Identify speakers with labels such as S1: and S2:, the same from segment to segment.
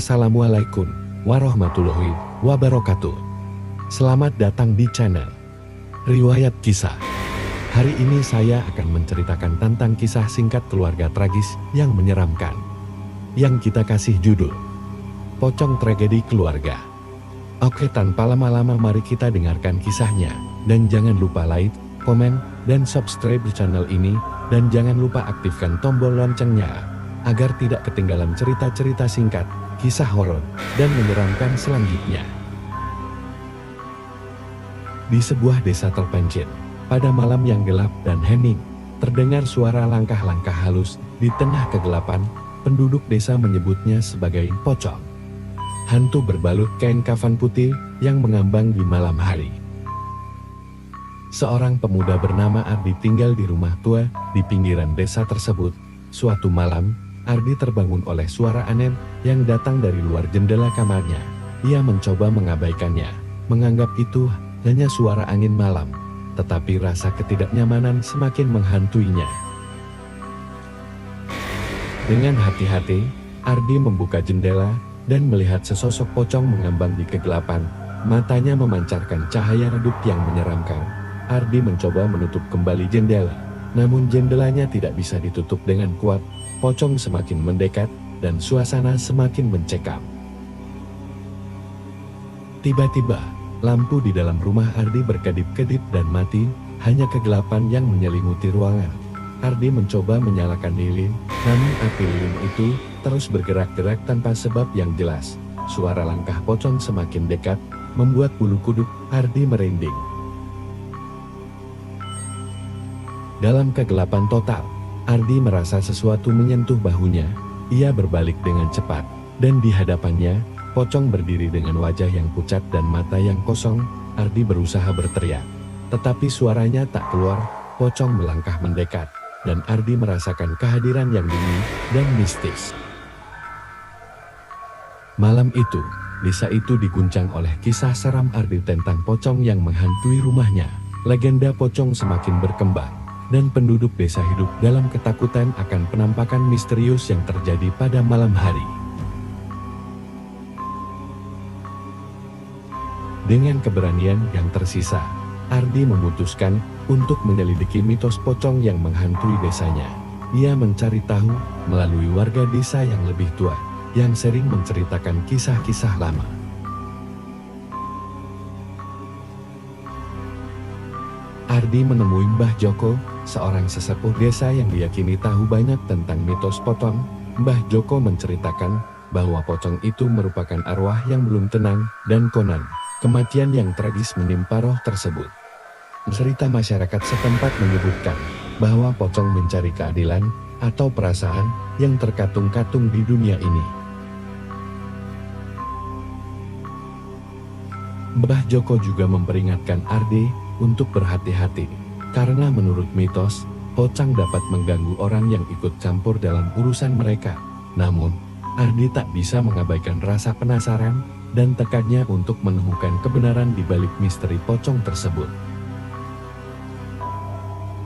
S1: Assalamualaikum warahmatullahi wabarakatuh. Selamat datang di channel Riwayat Kisah. Hari ini saya akan menceritakan tentang kisah singkat keluarga tragis yang menyeramkan, yang kita kasih judul Pocong Tragedi Keluarga. Oke, tanpa lama-lama mari kita dengarkan kisahnya. Dan jangan lupa like, komen, dan subscribe channel ini. Dan jangan lupa aktifkan tombol loncengnya agar tidak ketinggalan cerita-cerita singkat, kisah horor, dan menyeramkan selanjutnya. Di sebuah desa terpencil, pada malam yang gelap dan hening, terdengar suara langkah-langkah halus. Di tengah kegelapan, penduduk desa menyebutnya sebagai pocong. Hantu berbalut kain kafan putih yang mengambang di malam hari. Seorang pemuda bernama Ardi tinggal di rumah tua di pinggiran desa tersebut. Suatu malam, Ardi terbangun oleh suara aneh yang datang dari luar jendela kamarnya. Ia mencoba mengabaikannya, menganggap itu hanya suara angin malam, tetapi rasa ketidaknyamanan semakin menghantuinya. Dengan hati-hati, Ardi membuka jendela dan melihat sesosok pocong mengambang di kegelapan. Matanya memancarkan cahaya redup yang menyeramkan. Ardi mencoba menutup kembali jendela, namun jendelanya tidak bisa ditutup dengan kuat. Pocong semakin mendekat dan suasana semakin mencekam. Tiba-tiba, lampu di dalam rumah Ardi berkedip-kedip dan mati. Hanya kegelapan yang menyelimuti ruangan. Ardi mencoba menyalakan lilin, namun api lilin itu terus bergerak-gerak tanpa sebab yang jelas. Suara langkah pocong semakin dekat, membuat bulu kuduk Ardi merinding. Dalam kegelapan total, Ardi merasa sesuatu menyentuh bahunya. Ia berbalik dengan cepat, dan di hadapannya, pocong berdiri dengan wajah yang pucat dan mata yang kosong. Ardi berusaha berteriak, tetapi suaranya tak keluar. Pocong melangkah mendekat, dan Ardi merasakan kehadiran yang dingin dan mistis. Malam itu, desa itu diguncang oleh kisah seram Ardi tentang pocong yang menghantui rumahnya. Legenda pocong semakin berkembang, dan penduduk desa hidup dalam ketakutan akan penampakan misterius yang terjadi pada malam hari. Dengan keberanian yang tersisa, Ardi memutuskan untuk menyelidiki mitos pocong yang menghantui desanya. Ia mencari tahu melalui warga desa yang lebih tua, yang sering menceritakan kisah-kisah lama. Ardi menemui Mbah Joko, seorang sesepuh desa yang diyakini tahu banyak tentang mitos pocong. Mbah Joko menceritakan bahwa pocong itu merupakan arwah yang belum tenang, dan konon kematian yang tragis menimpa roh tersebut. Cerita masyarakat setempat menyebutkan bahwa pocong mencari keadilan atau perasaan yang terkatung-katung di dunia ini. Mbah Joko juga memperingatkan Ardi untuk berhati-hati, karena menurut mitos, pocong dapat mengganggu orang yang ikut campur dalam urusan mereka. Namun, Ardi tak bisa mengabaikan rasa penasaran dan tekadnya untuk menemukan kebenaran di balik misteri pocong tersebut.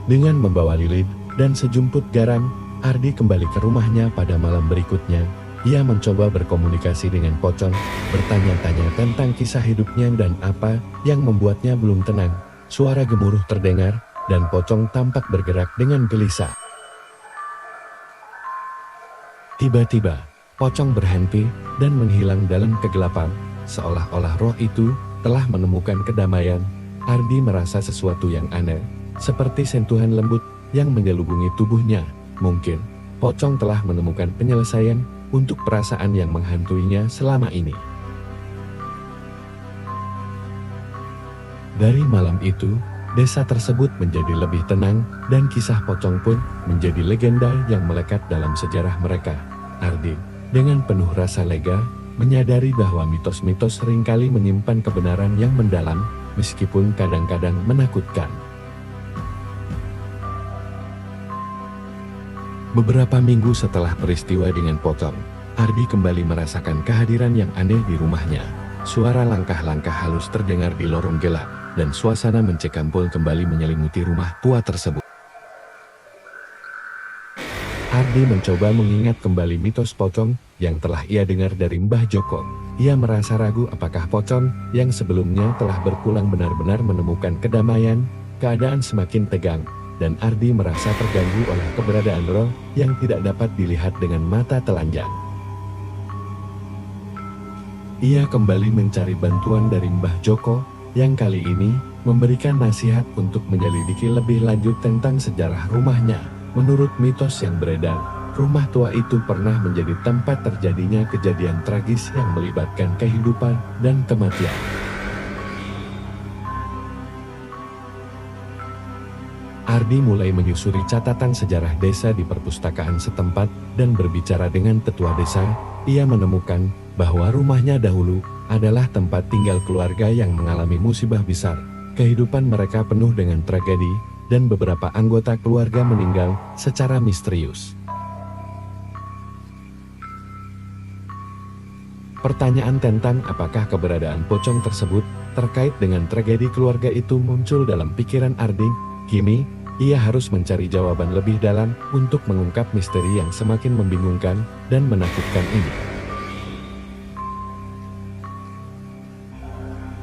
S1: Dengan membawa lilin dan sejumput garam, Ardi kembali ke rumahnya pada malam berikutnya. Ia mencoba berkomunikasi dengan pocong, bertanya-tanya tentang kisah hidupnya dan apa yang membuatnya belum tenang. Suara gemuruh terdengar, dan pocong tampak bergerak dengan gelisah. Tiba-tiba, pocong berhenti dan menghilang dalam kegelapan, seolah-olah roh itu telah menemukan kedamaian. Ardi merasa sesuatu yang aneh, seperti sentuhan lembut yang menyelubungi tubuhnya. Mungkin, pocong telah menemukan penyelesaian untuk perasaan yang menghantuinya selama ini. Dari malam itu, desa tersebut menjadi lebih tenang, dan kisah pocong pun menjadi legenda yang melekat dalam sejarah mereka. Ardi, dengan penuh rasa lega, menyadari bahwa mitos-mitos seringkali menyimpan kebenaran yang mendalam, meskipun kadang-kadang menakutkan. Beberapa minggu setelah peristiwa dengan pocong, Ardi kembali merasakan kehadiran yang aneh di rumahnya. Suara langkah-langkah halus terdengar di lorong gelap, dan suasana mencekam kembali menyelimuti rumah tua tersebut. Ardi mencoba mengingat kembali mitos pocong yang telah ia dengar dari Mbah Joko. Ia merasa ragu apakah pocong yang sebelumnya telah berpulang benar-benar menemukan kedamaian. Keadaan semakin tegang, dan Ardi merasa terganggu oleh keberadaan roh yang tidak dapat dilihat dengan mata telanjang. Ia kembali mencari bantuan dari Mbah Joko, yang kali ini memberikan nasihat untuk menyelidiki lebih lanjut tentang sejarah rumahnya. Menurut mitos yang beredar, rumah tua itu pernah menjadi tempat terjadinya kejadian tragis yang melibatkan kehidupan dan kematian. Ardi mulai menyusuri catatan sejarah desa di perpustakaan setempat dan berbicara dengan tetua desa. Ia menemukan bahwa rumahnya dahulu adalah tempat tinggal keluarga yang mengalami musibah besar. Kehidupan mereka penuh dengan tragedi, dan beberapa anggota keluarga meninggal secara misterius. Pertanyaan tentang apakah keberadaan pocong tersebut terkait dengan tragedi keluarga itu muncul dalam pikiran Ardi. Kini, ia harus mencari jawaban lebih dalam untuk mengungkap misteri yang semakin membingungkan dan menakutkan ini.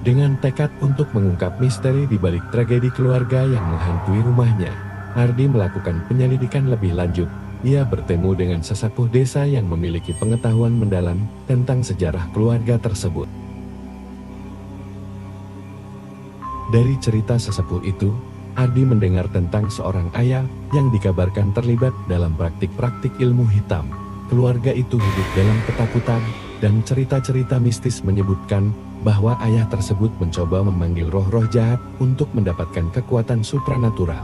S1: Dengan tekad untuk mengungkap misteri di balik tragedi keluarga yang menghantui rumahnya, Ardi melakukan penyelidikan lebih lanjut. Ia bertemu dengan sesepuh desa yang memiliki pengetahuan mendalam tentang sejarah keluarga tersebut. Dari cerita sesepuh itu, Ardi mendengar tentang seorang ayah yang dikabarkan terlibat dalam praktik-praktik ilmu hitam. Keluarga itu hidup dalam ketakutan, dan cerita-cerita mistis menyebutkan bahwa ayah tersebut mencoba memanggil roh-roh jahat untuk mendapatkan kekuatan supranatural.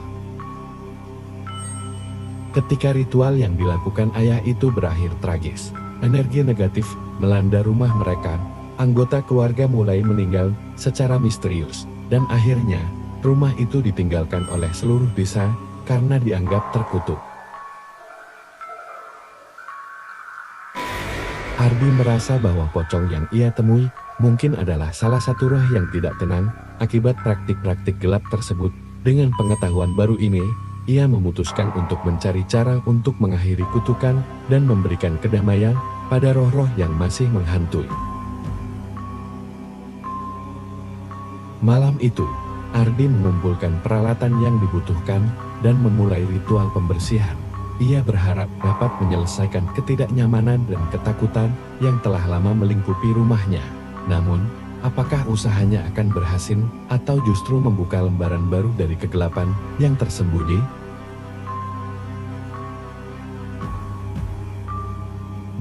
S1: Ketika ritual yang dilakukan ayah itu berakhir tragis, energi negatif melanda rumah mereka. Anggota keluarga mulai meninggal secara misterius, dan akhirnya rumah itu ditinggalkan oleh seluruh desa karena dianggap terkutuk. Ardi merasa bahwa pocong yang ia temui mungkin adalah salah satu roh yang tidak tenang akibat praktik-praktik gelap tersebut. Dengan pengetahuan baru ini, ia memutuskan untuk mencari cara untuk mengakhiri kutukan dan memberikan kedamaian pada roh-roh yang masih menghantui. Malam itu, Ardi mengumpulkan peralatan yang dibutuhkan dan memulai ritual pembersihan. Ia berharap dapat menyelesaikan ketidaknyamanan dan ketakutan yang telah lama melingkupi rumahnya. Namun, apakah usahanya akan berhasil atau justru membuka lembaran baru dari kegelapan yang tersembunyi?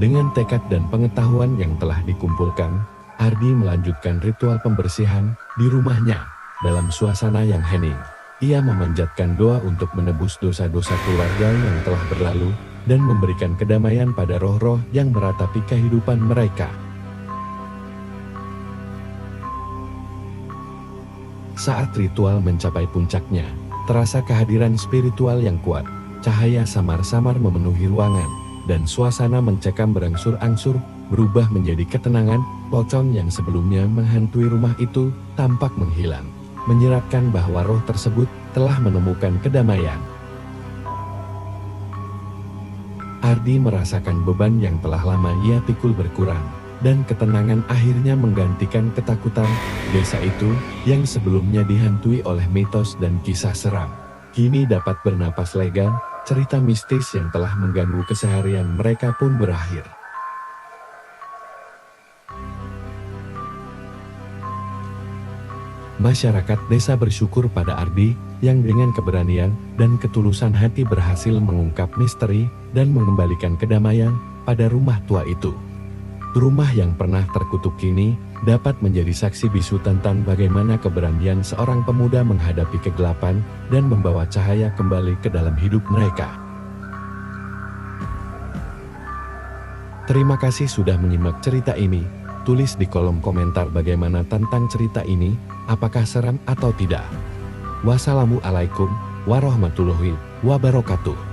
S1: Dengan tekad dan pengetahuan yang telah dikumpulkan, Ardi melanjutkan ritual pembersihan di rumahnya. Dalam suasana yang hening, ia memanjatkan doa untuk menebus dosa-dosa keluarga yang telah berlalu dan memberikan kedamaian pada roh-roh yang meratapi kehidupan mereka. Saat ritual mencapai puncaknya, terasa kehadiran spiritual yang kuat. Cahaya samar-samar memenuhi ruangan, dan suasana mencekam berangsur-angsur berubah menjadi ketenangan. Pocong yang sebelumnya menghantui rumah itu tampak menghilang, menyiratkan bahwa roh tersebut telah menemukan kedamaian. Ardi merasakan beban yang telah lama ia pikul berkurang, dan ketenangan akhirnya menggantikan ketakutan. Desa itu, yang sebelumnya dihantui oleh mitos dan kisah seram, kini dapat bernapas lega. Cerita mistis yang telah mengganggu keseharian mereka pun berakhir. Masyarakat desa bersyukur pada Ardi yang dengan keberanian dan ketulusan hati berhasil mengungkap misteri dan mengembalikan kedamaian pada rumah tua itu. Rumah yang pernah terkutuk kini dapat menjadi saksi bisu tentang bagaimana keberanian seorang pemuda menghadapi kegelapan dan membawa cahaya kembali ke dalam hidup mereka. Terima kasih sudah menyimak cerita ini. Tulis di kolom komentar bagaimana tentang cerita ini, apakah seram atau tidak. Wassalamualaikum warahmatullahi wabarakatuh.